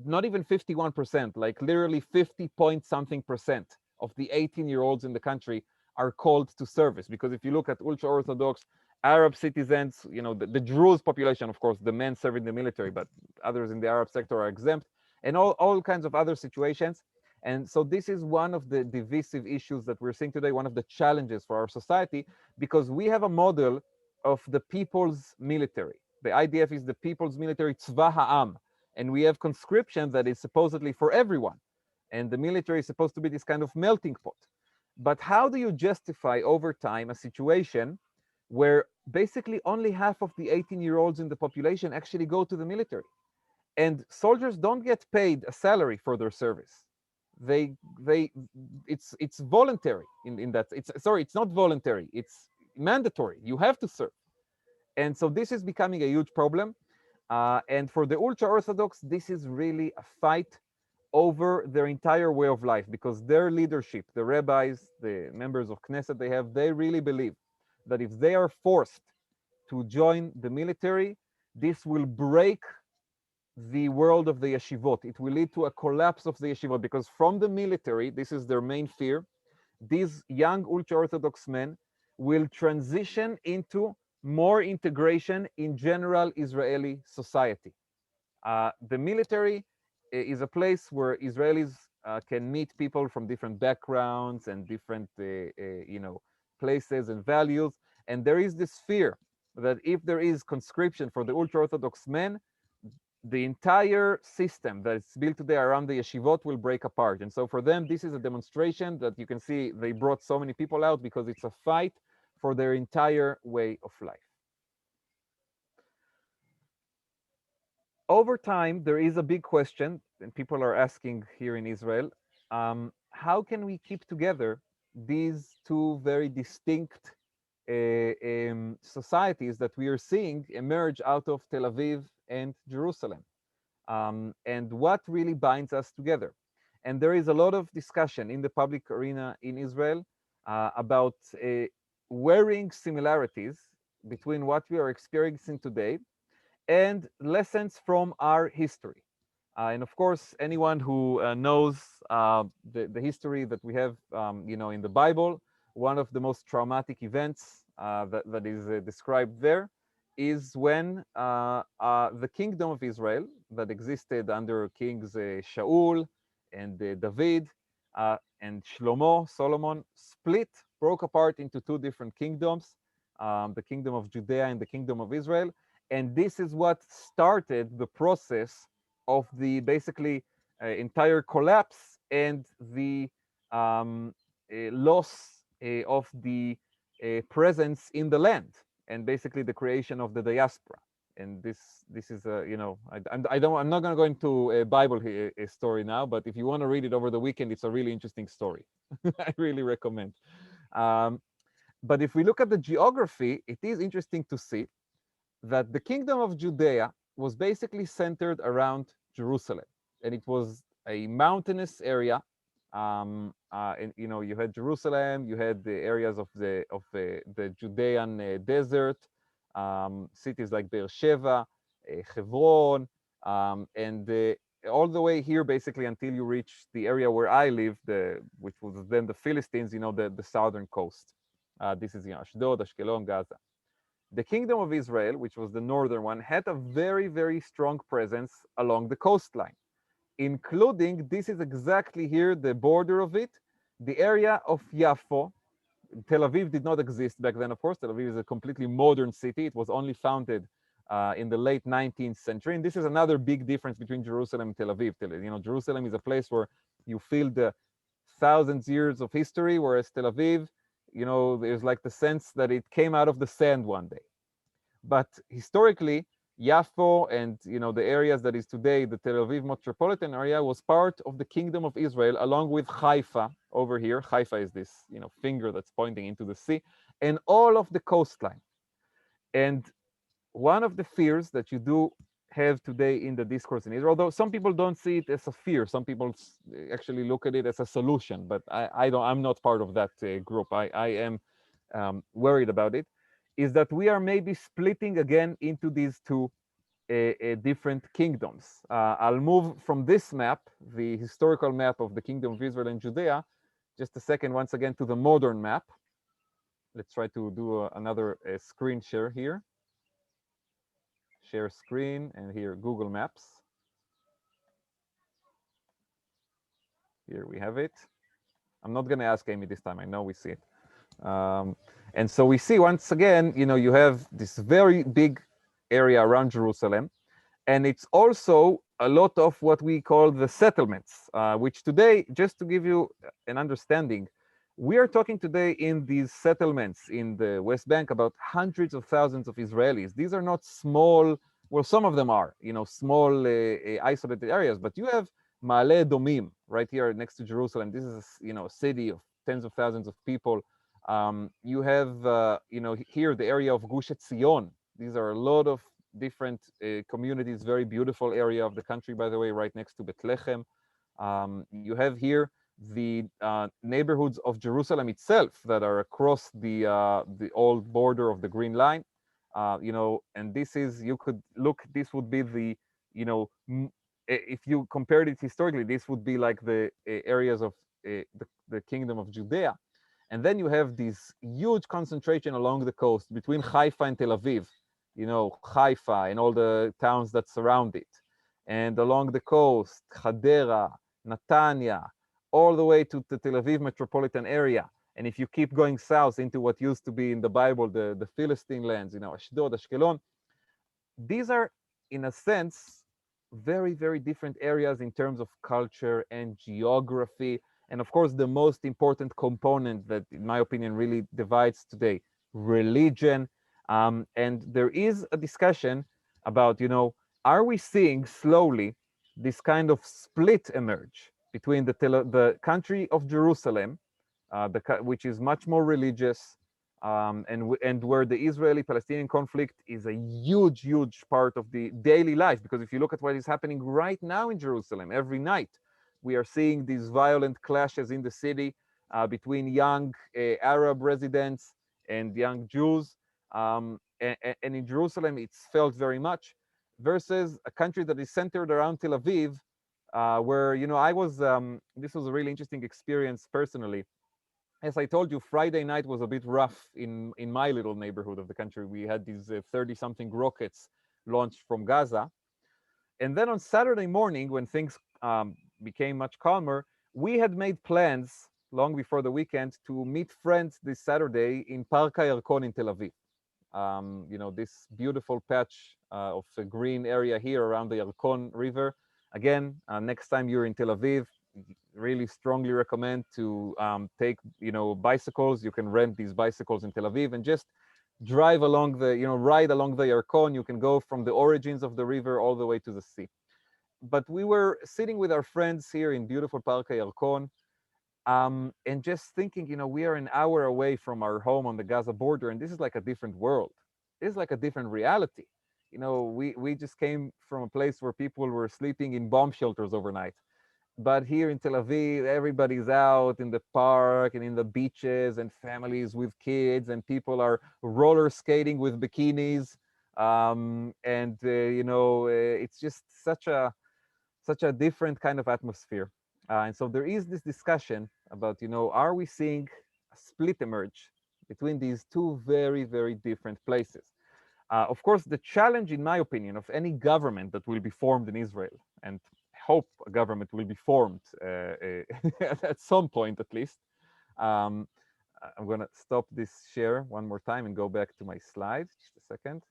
not even 51%, like literally 50 point something percent of the 18-year-olds in the country are called to service. Because if you look at ultra-Orthodox Arab citizens, the Druze population, of course, the men serve in the military, but others in the Arab sector are exempt, and all kinds of other situations. And so this is one of the divisive issues that we're seeing today, one of the challenges for our society, because we have a model of the people's military. The IDF is the people's military, tzva ha'am, and we have conscription that is supposedly for everyone. And the military is supposed to be this kind of melting pot. But how do you justify over time a situation where basically only half of the 18-year-olds in the population actually go to the military? And soldiers don't get paid a salary for their service. It's voluntary in that. It's not voluntary, it's mandatory. You have to serve. And so this is becoming a huge problem. And for the ultra-Orthodox, this is really a fight over their entire way of life, because their leadership, the rabbis, the members of Knesset they really believe that if they are forced to join the military, this will break the world of the yeshivot. It will lead to a collapse of the yeshivot, because from the military, this is their main fear, these young ultra-Orthodox men will transition into more integration in general Israeli society. The military is a place where Israelis can meet people from different backgrounds and different places and values. And there is this fear that if there is conscription for the ultra-Orthodox men, the entire system that is built today around the yeshivot will break apart. And so for them, this is a demonstration that you can see they brought so many people out, because it's a fight for their entire way of life. Over time, there is a big question, and people are asking here in Israel, how can we keep together these two very distinct societies that we are seeing emerge out of Tel Aviv and Jerusalem? And what really binds us together? And there is a lot of discussion in the public arena in Israel about worrying similarities between what we are experiencing today and lessons from our history. And of course, anyone who knows the history that we have, in the Bible, one of the most traumatic events that is described there is when the kingdom of Israel that existed under kings Shaul and David and Shlomo, Solomon, broke apart into two different kingdoms, the kingdom of Judea and the kingdom of Israel. And this is what started the process of the basically entire collapse and the loss of the presence in the land, and basically the creation of the diaspora. And this is I'm not going to go into a Bible story now, but if you want to read it over the weekend, it's a really interesting story. I really recommend. But if we look at the geography, it is interesting to see that the kingdom of Judea was basically centered around Jerusalem, and it was a mountainous area. And you had Jerusalem, you had the areas of the Judean desert, cities like Beersheba, Hebron, and all the way here basically until you reach the area where I live, which was then the Philistines, the southern coast. This is Ashdod, Ashkelon, Gaza. The kingdom of Israel, which was the northern one, had a very, very strong presence along the coastline, including, this is exactly here, the border of it, the area of Yafo. Tel Aviv did not exist back then, of course. Tel Aviv is a completely modern city. It was only founded in the late 19th century. And this is another big difference between Jerusalem and Tel Aviv. Jerusalem is a place where you feel the thousands years of history, whereas Tel Aviv, there's like the sense that it came out of the sand one day. But historically, Yafo and the areas that is today the Tel Aviv Metropolitan area was part of the Kingdom of Israel, along with Haifa over here. Haifa is this finger that's pointing into the sea, and all of the coastline. And one of the fears that you do have today in the discourse in Israel, although some people don't see it as a fear, some people actually look at it as a solution, but I'm not part of that group. I am worried about it, is that we are maybe splitting again into these two different kingdoms. I'll move from this map, the historical map of the Kingdom of Israel and Judea, just a second, once again, to the modern map. Let's try to do another screen share here. Share screen, and here Google Maps. Here we have it. I'm not going to ask Amy this time. I know we see it. And so we see once again, you have this very big area around Jerusalem, and it's also a lot of what we call the settlements, which today, just to give you an understanding, we are talking today in these settlements in the West Bank about hundreds of thousands of Israelis. These are not small, well, some of them are, small isolated areas, but you have Ma'ale Edomim right here next to Jerusalem. This is, a city of tens of thousands of people. You have, here the area of Gush Etzion. These are a lot of different communities, very beautiful area of the country, by the way, right next to Bethlehem. You have here the neighborhoods of Jerusalem itself that are across the old border of the Green Line, and this is, you could look, this would be the, if you compared it historically, this would be like the areas of the Kingdom of Judea. And then you have this huge concentration along the coast between Haifa and Tel Aviv, Haifa and all the towns that surround it. And along the coast, Hadera, Netanya, all the way to the Tel Aviv metropolitan area. And if you keep going south into what used to be in the Bible, the Philistine lands, Ashdod, Ashkelon, these are, in a sense, very, very different areas in terms of culture and geography. And of course, the most important component that, in my opinion, really divides today, religion. And there is a discussion about, are we seeing slowly this kind of split emerge between the country of Jerusalem, which is much more religious, and where the Israeli-Palestinian conflict is a huge, huge part of the daily life. Because if you look at what is happening right now in Jerusalem, every night, we are seeing these violent clashes in the city between young Arab residents and young Jews. And in Jerusalem, it's felt very much, versus a country that is centered around Tel Aviv, where, I was, this was a really interesting experience personally. As I told you, Friday night was a bit rough in my little neighborhood of the country. We had these 30-something rockets launched from Gaza. And then on Saturday morning, when things became much calmer, we had made plans long before the weekend to meet friends this Saturday in Park HaYarkon in Tel Aviv. This beautiful patch of a green area here around the Yarkon River. Again, next time you're in Tel Aviv, really strongly recommend to take, bicycles. You can rent these bicycles in Tel Aviv and just drive along the, ride along the Yarkon. You can go from the origins of the river all the way to the sea. But we were sitting with our friends here in beautiful Park HaYarkon, and just thinking, we are an hour away from our home on the Gaza border, and this is like a different world. This is like a different reality. We just came from a place where people were sleeping in bomb shelters overnight. But here in Tel Aviv, everybody's out in the park and in the beaches, and families with kids, and people are roller skating with bikinis. It's just such a different kind of atmosphere. And so there is this discussion about, are we seeing a split emerge between these two very, very different places? Of course, the challenge, in my opinion, of any government that will be formed in Israel, and hope a government will be formed at some point at least. I'm going to stop this share one more time and go back to my slide, just a second.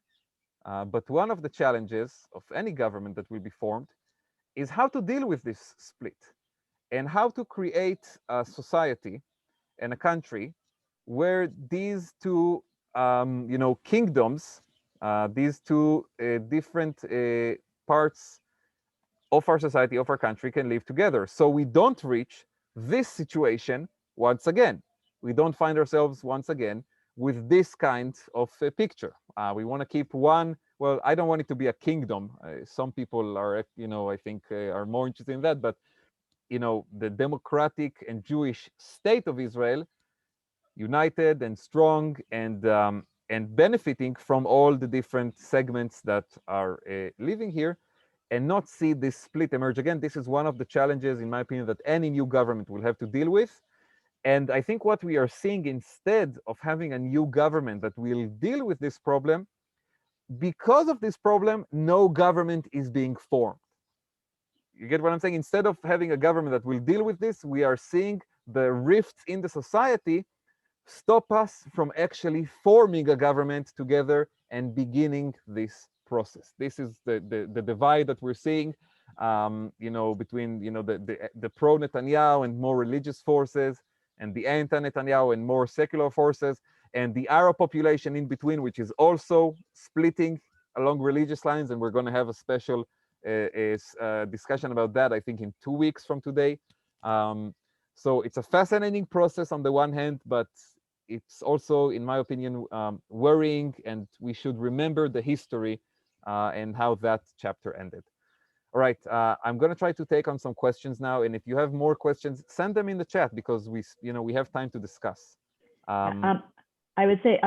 But one of the challenges of any government that will be formed is how to deal with this split, and how to create a society and a country where these two, kingdoms These two different parts of our society, of our country, can live together. So we don't reach this situation once again. We don't find ourselves once again with this kind of picture. We want to keep one. Well, I don't want it to be a kingdom. Some people are, I think, are more interested in that. But, the democratic and Jewish state of Israel, united and strong and benefiting from all the different segments that are living here, and not see this split emerge again. This is one of the challenges, in my opinion, that any new government will have to deal with. And I think what we are seeing, instead of having a new government that will deal with this problem, because of this problem, no government is being formed. You get what I'm saying? Instead of having a government that will deal with this, we are seeing the rifts in the society stop us from actually forming a government together and beginning this process. This is the divide that we're seeing, between the pro Netanyahu and more religious forces, and the anti Netanyahu and more secular forces, and the Arab population in between, which is also splitting along religious lines. And we're going to have a special discussion about that, I think, in 2 weeks from today. So it's a fascinating process on the one hand, but it's also, in my opinion, worrying, and we should remember the history and how that chapter ended. All right, I'm going to try to take on some questions now, and if you have more questions, send them in the chat, because we have time to discuss. I would say,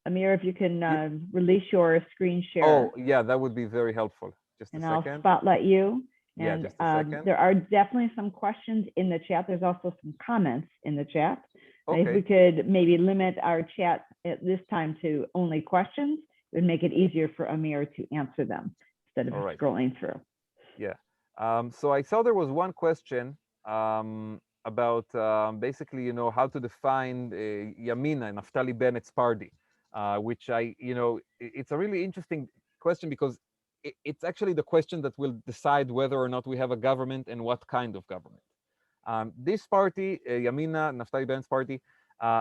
Amir, if you can release your screen share. Oh, yeah, that would be very helpful. Just a and second. I'll spotlight you. Yeah, And just a second. there are definitely some questions in the chat. There's also some comments in the chat. Okay. If we could maybe limit our chat at this time to only questions, it would make it easier for Amir to answer them instead of scrolling through. Yeah. So I saw there was one question about basically, how to define Yamina, Naftali Bennett's party, which it's a really interesting question, because it's actually the question that will decide whether or not we have a government and what kind of government. This party, Yamina, Naftali Bennett's party,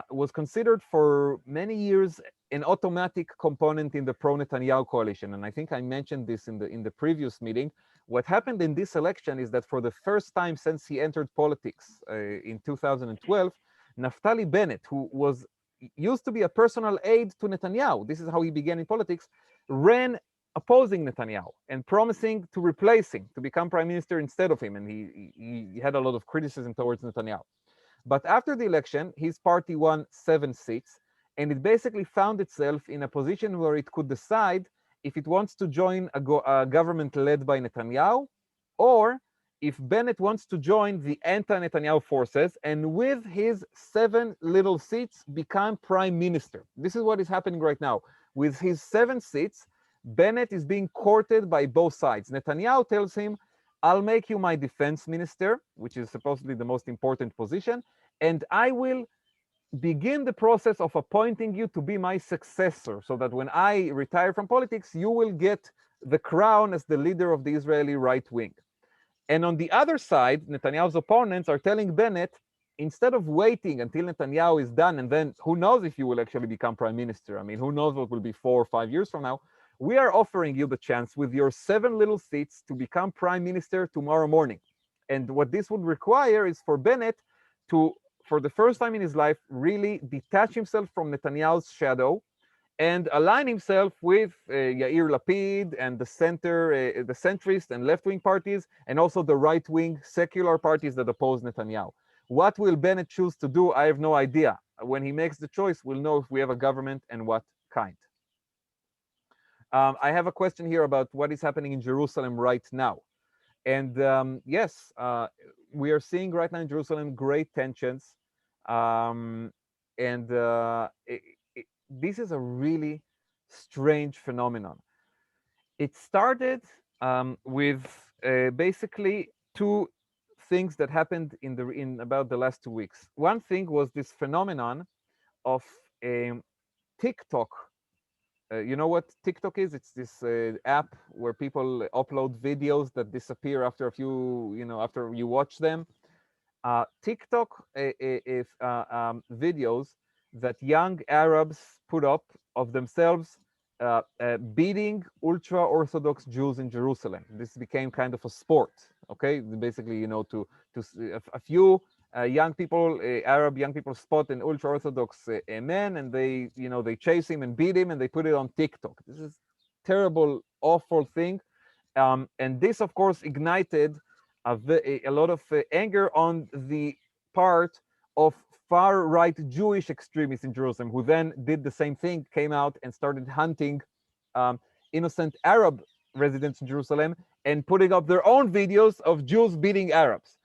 was considered for many years an automatic component in the pro-Netanyahu coalition. And I think I mentioned this in the previous meeting. What happened in this election is that for the first time since he entered politics in 2012, Naftali Bennett, who used to be a personal aide to Netanyahu, this is how he began in politics, ran opposing Netanyahu and promising to replace him, to become prime minister instead of him. And he had a lot of criticism towards Netanyahu. But after the election, his party won 7 seats, and it basically found itself in a position where it could decide if it wants to join a government led by Netanyahu, or if Bennett wants to join the anti-Netanyahu forces, and with his 7 little seats, become prime minister. This is what is happening right now. With his 7 seats, Bennett is being courted by both sides. Netanyahu tells him, I'll make you my defense minister, which is supposedly the most important position, and I will begin the process of appointing you to be my successor, so that when I retire from politics, you will get the crown as the leader of the Israeli right wing. And on the other side, Netanyahu's opponents are telling Bennett, instead of waiting until Netanyahu is done, and then who knows if you will actually become prime minister. I mean, who knows what will be 4 or 5 years from now. We are offering you the chance with your 7 little seats to become prime minister tomorrow morning. And what this would require is for Bennett to, for the first time in his life, really detach himself from Netanyahu's shadow and align himself with Yair Lapid and the centrist and left-wing parties, and also the right-wing secular parties that oppose Netanyahu. What will Bennett choose to do? I have no idea. When he makes the choice, we'll know if we have a government and what kind. I have a question here about what is happening in Jerusalem right now. And yes, we are seeing right now in Jerusalem great tensions. This is a really strange phenomenon. It started with basically 2 things that happened in about the last 2 weeks. One thing was this phenomenon of TikTok. You know what TikTok is? It's this app where people upload videos that disappear after a few, after you watch them. TikTok videos that young Arabs put up of themselves beating ultra-Orthodox Jews in Jerusalem. This became kind of a sport, okay? Basically, you know, a few young people, Arab young people spot an ultra-Orthodox man, and they, you know, they chase him and beat him, and they put it on TikTok. This is terrible, awful thing. And this, of course, ignited a lot of anger on the part of far-right Jewish extremists in Jerusalem, who then did the same thing, came out and started hunting innocent Arab residents in Jerusalem and putting up their own videos of Jews beating Arabs.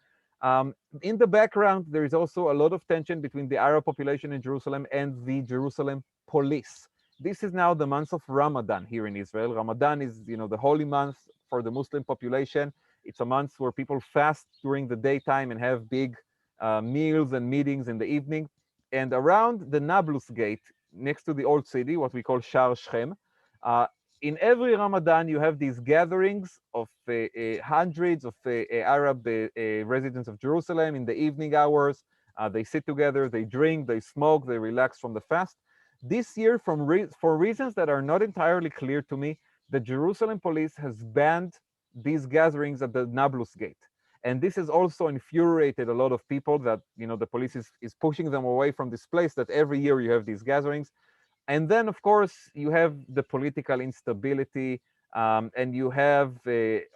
In the background, there is also a lot of tension between the Arab population in Jerusalem and the Jerusalem police. This is now the month of Ramadan here in Israel. Ramadan is, you know, the holy month for the Muslim population. It's a month where people fast during the daytime and have big meals and meetings in the evening. And around the Nablus gate, next to the old city, what we call Shar Shechem, in every Ramadan, you have these gatherings of hundreds of Arab residents of Jerusalem in the evening hours. They sit together, they drink, they smoke, they relax from the fast. This year, for reasons that are not entirely clear to me, the Jerusalem police has banned these gatherings at the Nablus gate. And this has also infuriated a lot of people that, you know, the police is pushing them away from this place, that every year you have these gatherings. And then, of course, you have the political instability, and you have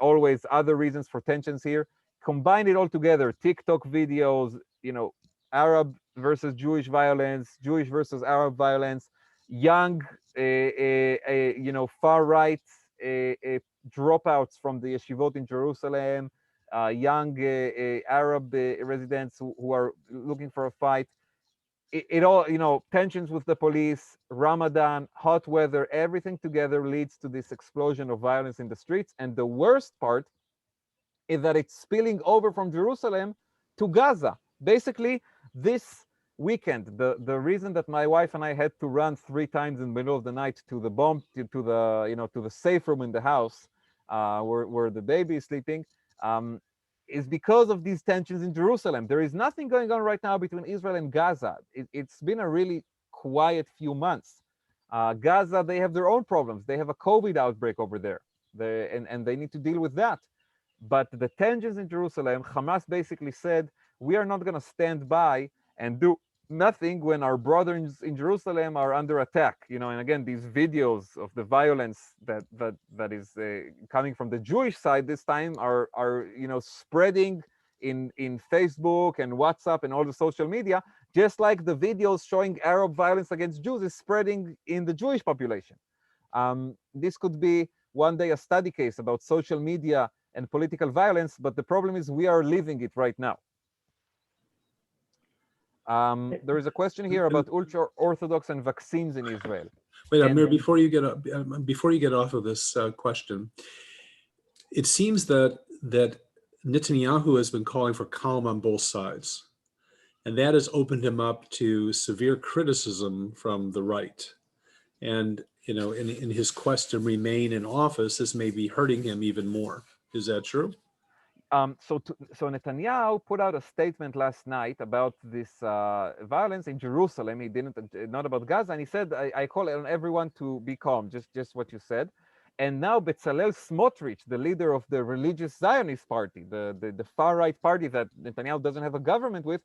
always other reasons for tensions here. Combine it all together, TikTok videos, you know, Arab versus Jewish violence, Jewish versus Arab violence, young, you know, far-right dropouts from the yeshivot in Jerusalem, young Arab residents who are looking for a fight. It all, you know, tensions with the police, Ramadan, hot weather, everything together leads to this explosion of violence in the streets. And the worst part is that it's spilling over from Jerusalem to Gaza. Basically, this weekend, the reason that my wife and I had to run 3 times in the middle of the night to the bomb, to the, you know, to the safe room in the house where the baby is sleeping, is because of these tensions in Jerusalem. There is nothing going on right now between Israel and Gaza. It's been a really quiet few months. Gaza, they have their own problems. They have a COVID outbreak over there, and they need to deal with that. But the tensions in Jerusalem, Hamas basically said, we are not going to stand by and do nothing when our brothers in Jerusalem are under attack. You know, and again, these videos of the violence that is coming from the Jewish side this time are you know, spreading in Facebook and WhatsApp and all the social media, just like the videos showing Arab violence against Jews is spreading in the Jewish population. This could be one day a study case about social media and political violence, but the problem is we are living it right now. There is a question here about ultra-Orthodox and vaccines in Israel. Wait, Amir, before you get off of this question, it seems that Netanyahu has been calling for calm on both sides, and that has opened him up to severe criticism from the right. And, you know, in his quest to remain in office, this may be hurting him even more. Is that true? So Netanyahu put out a statement last night about this violence in Jerusalem. He didn't, not about Gaza, and he said, I call on everyone to be calm, just what you said. And now Bezalel Smotrich, the leader of the religious Zionist party, the far-right party that Netanyahu doesn't have a government with,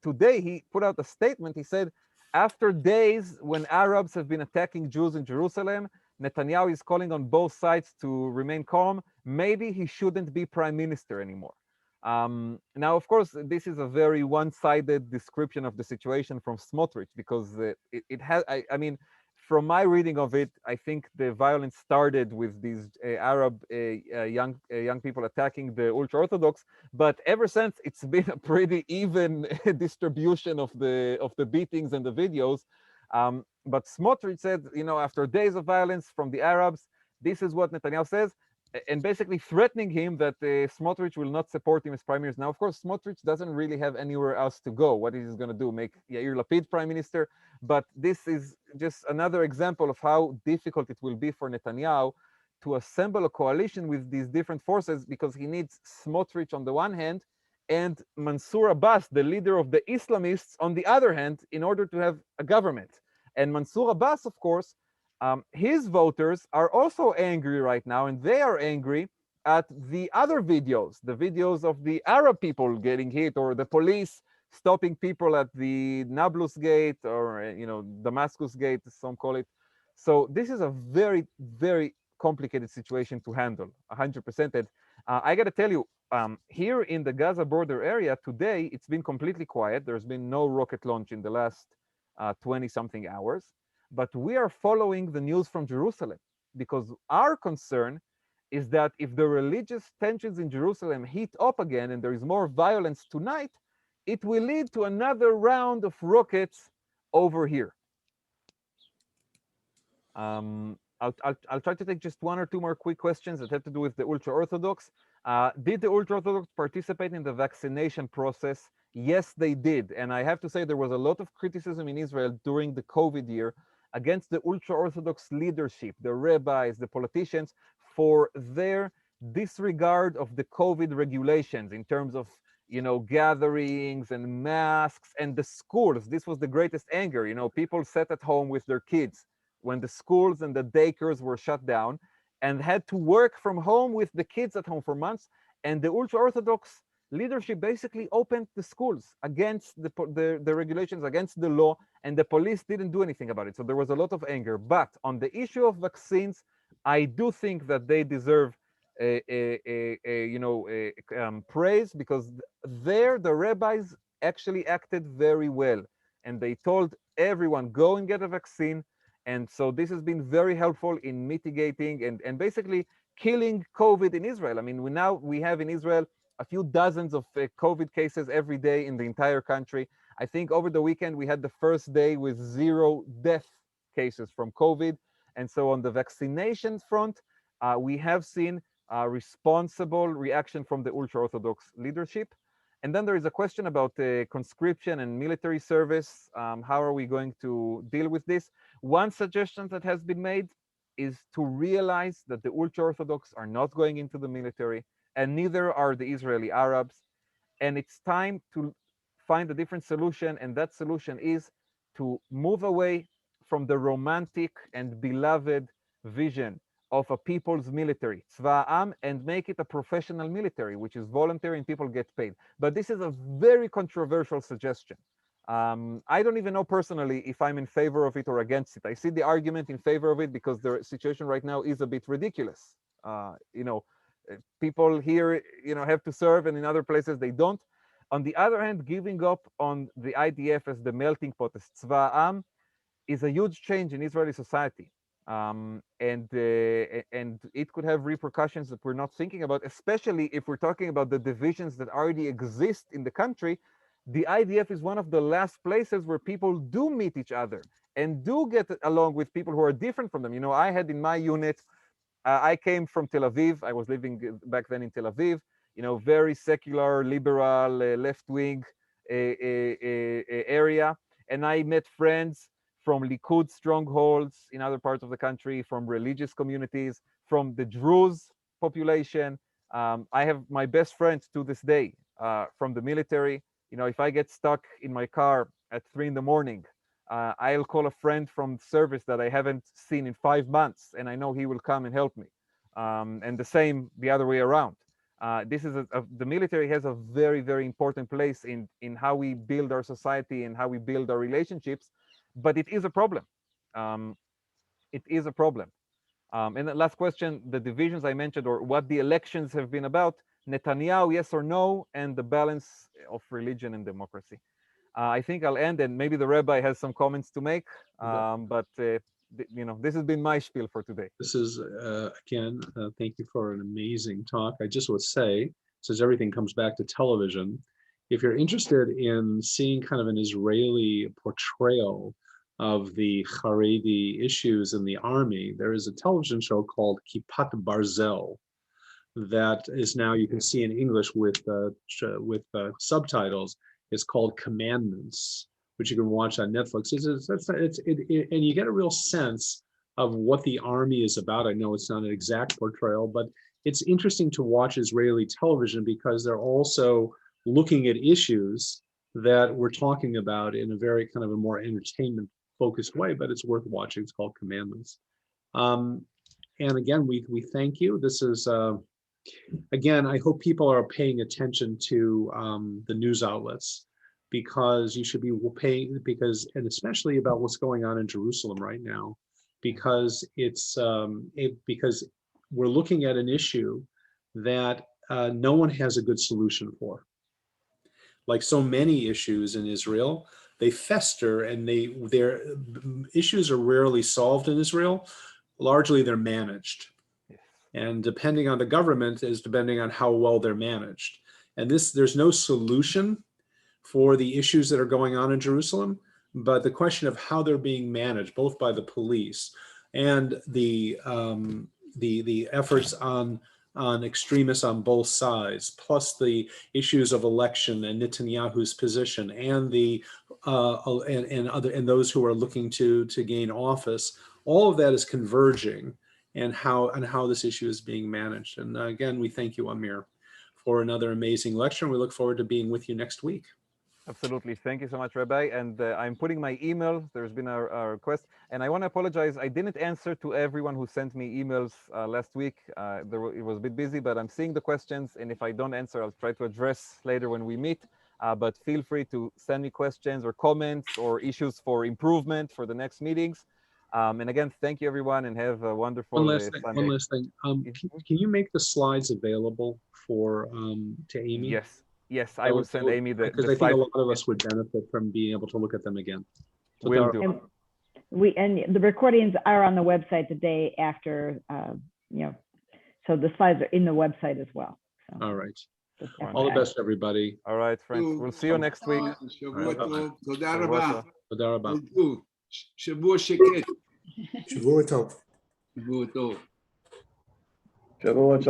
today he put out a statement. He said, after days when Arabs have been attacking Jews in Jerusalem, Netanyahu is calling on both sides to remain calm. Maybe he shouldn't be prime minister anymore. Now, of course, this is a very one-sided description of the situation from Smotrich, because it has, I mean, from my reading of it, I think the violence started with these Arab young people attacking the ultra-Orthodox, but ever since it's been a pretty even distribution of the beatings and the videos. But Smotrich said, you know, after days of violence from the Arabs, this is what Netanyahu says, and basically threatening him that Smotrich will not support him as prime minister. Now, of course, Smotrich doesn't really have anywhere else to go. What is he going to do? Make Yair Lapid prime minister? But this is just another example of how difficult it will be for Netanyahu to assemble a coalition with these different forces, because he needs Smotrich on the one hand and Mansour Abbas, the leader of the Islamists, on the other hand, in order to have a government. And Mansour Abbas, of course, his voters are also angry right now, and they are angry at the other videos, the videos of the Arab people getting hit, or the police stopping people at the Nablus gate, or Damascus gate, some call it. So this is a very, very complicated situation to handle, 100%. And I got to tell you, here in the Gaza border area today, it's been completely quiet. There's been no rocket launch in the last 20-something hours. But we are following the news from Jerusalem, because our concern is that if the religious tensions in Jerusalem heat up again and there is more violence tonight, it will lead to another round of rockets over here. I'll try to take just one or two more quick questions that have to do with the ultra-Orthodox. Did the ultra-Orthodox participate in the vaccination process? Yes, they did. And I have to say there was a lot of criticism in Israel during the COVID year against the ultra-Orthodox leadership, the rabbis, the politicians, for their disregard of the COVID regulations in terms of, gatherings and masks, and the schools. This was the greatest anger. People sat at home with their kids when the schools and the daycares were shut down, and had to work from home with the kids at home for months. And the ultra-Orthodox leadership basically opened the schools against the regulations, against the law, and the police didn't do anything about it. So there was a lot of anger. But on the issue of vaccines, I do think that they deserve praise, because there the rabbis actually acted very well, and they told everyone, go and get a vaccine. And so this has been very helpful in mitigating and basically killing COVID in Israel. I mean, we have in Israel a few dozens of COVID cases every day in the entire country. I think over the weekend we had the first day with 0 death cases from COVID. And so on the vaccination front, we have seen a responsible reaction from the ultra-Orthodox leadership. And then there is a question about conscription and military service. How are we going to deal with this? One suggestion that has been made is to realize that the ultra-Orthodox are not going into the military, and neither are the Israeli Arabs. And it's time to find a different solution, and that solution is to move away from the romantic and beloved vision of a people's military, Tzva Ha'am, and make it a professional military, which is voluntary and people get paid. But this is a very controversial suggestion. I don't even know personally if I'm in favor of it or against it. I see the argument in favor of it because the situation right now is a bit ridiculous. People here, have to serve, and in other places they don't. On the other hand, giving up on the IDF as the melting pot, as Tzva Ha'am, is a huge change in Israeli society. And it could have repercussions that we're not thinking about, especially if we're talking about the divisions that already exist in the country. The IDF is one of the last places where people do meet each other and do get along with people who are different from them. I had in my unit, I came from Tel Aviv. I was living back then in Tel Aviv, very secular, liberal, left-wing area. And I met friends from Likud strongholds in other parts of the country, from religious communities, from the Druze population. I have my best friend to this day from the military. If I get stuck in my car at 3 in the morning, I'll call a friend from service that I haven't seen in 5 months, and I know he will come and help me. And the same the other way around. This is the military has a very, very important place in how we build our society and how we build our relationships. But it is a problem. It is a problem. And the last question, the divisions I mentioned, or what the elections have been about, Netanyahu, yes or no, and the balance of religion and democracy. I think I'll end, and maybe the rabbi has some comments to make, but this has been my spiel for today. This is, again, thank you for an amazing talk. I just would say, since everything comes back to television, if you're interested in seeing kind of an Israeli portrayal of the Haredi issues in the army, there is a television show called Kippat Barzel that is now, you can see in English with subtitles. It's called Commandments, which you can watch on Netflix. And you get a real sense of what the army is about. I know it's not an exact portrayal, but it's interesting to watch Israeli television because they're also looking at issues that we're talking about in a very kind of a more entertainment focused way, but it's worth watching. It's called Commandments. And again, we thank you. This is, again, I hope people are paying attention to the news outlets, because you should be paying, and especially about what's going on in Jerusalem right now, because because we're looking at an issue that no one has a good solution for. Like so many issues in Israel, they fester, and their issues are rarely solved in Israel. Largely, they're managed. And depending on the government is depending on how well they're managed. And there's no solution for the issues that are going on in Jerusalem, but the question of how they're being managed, both by the police and the efforts on extremists on both sides, plus the issues of election and Netanyahu's position, and those who are looking to gain office, all of that is converging, and how this issue is being managed. And again, we thank you, Amir, for another amazing lecture, and we look forward to being with you next week. Absolutely. Thank you so much, Rabbi. And I'm putting my email. There's been a request. And I want to apologize. I didn't answer to everyone who sent me emails last week. It was a bit busy, but I'm seeing the questions. And if I don't answer, I'll try to address later when we meet. But feel free to send me questions or comments or issues for improvement for the next meetings. And again, thank you, everyone, and have a wonderful Sunday. One last thing. Can you make the slides available to Amy? Yes, I will send Amy the because I think a lot of us would benefit from being able to look at them again. So will do. And the recordings are on the website the day after, so the slides are in the website as well. So. All right. All the best, everybody. All right, friends. We'll see you next week. תודה רבה. תודה רבה. שבוע שקט. שבוע טוב. שבוע טוב. שבוע טוב.